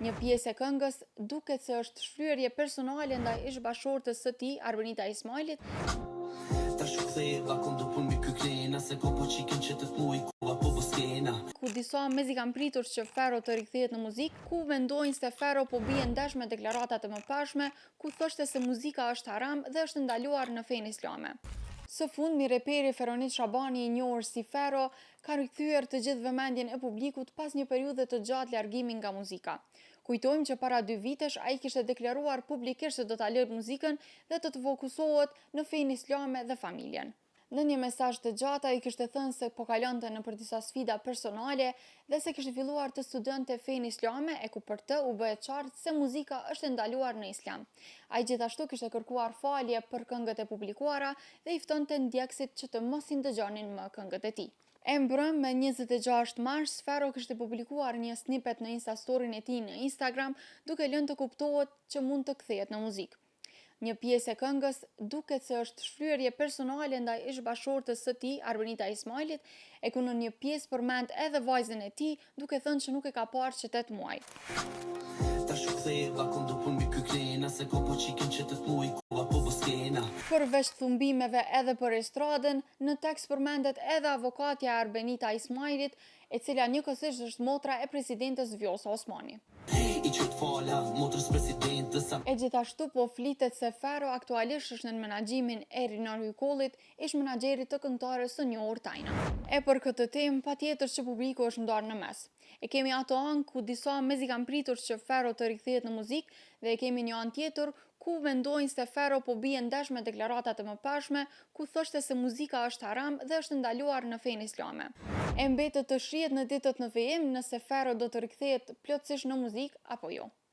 Një pjesë e këngës duket se është shfryerje personale ndaj ish-bashortës së tij, Arbenita Ismailit, ku disa mezi kanë pritur që Fero të rikthehet në muzikë, ku mendojnë se Fero po bie ndesh me deklaratat e mëparshme, ku thoshte se muzika është haram dhe është ndaluar në fenë islame. Së fundmi, reperi Feronit Shabani, i njohur si Fero, ka rikthyer të gjithë vëmendjen e publikut pas një periudhe të gjatë largimi nga muzika. Kujtojmë që para 2 vitesh ai kishte deklaruar publikisht se do ta lërë muzikën dhe të fokusohet në fenë islame dhe familjen. Në një mesazh të gjatë ai kishte thënë se po kalonte nëpër disa sfida personale dhe se kishte filluar të studonte fenë islame e ku për të u bë e qartë se muzika është ndaluar në islam. Ai gjithashtu kishte kërkuar falje për këngët e publikuara dhe i ftonte ndjekësit që të mos i ndëgjonin më këngët e tij. E mbrëm me 26 mars, Fero kishte publikuar një snippet në Instastorin e tij në Instagram, duke lënë të kuptohet që mund të kthehet në muzikë. Një pjesë e këngës duket se është shfryerje personale ndaj ish-bashortës së tij, Arbenita Ismailit, e ku në një pjesë përmend edhe vajzën e tij, duke thënë që nuk e ka parë që 8 muaj. Përveç thumbimeve edhe për estradën, në tekst përmendet edhe avokatja Arbenita Ismailit, e cila njëkohësisht është motra e presidentes Vjosa Osmani. E gjithashtu po flitet se Fero aktualisht është në menaxhimin e Rinar Hykollit, ish menaxherit të këngëtares së njohur Tajna. E për këtë temë, patjetër që publiku është ndarë në mes. E kemi ato anë ku disa mezi kanë pritur që Fero të rikthehet në muzikë dhe e kemi një anë tjetër ku mendojnë se Fero po bie ndesh me deklaratat e mëparshme, ku thoshte se muzika është haram dhe është ndaluar në fenë islame. E mbetet të shihet në ditët në vijim nëse Fero do të rikthehet plotësisht në muzikë apo jo.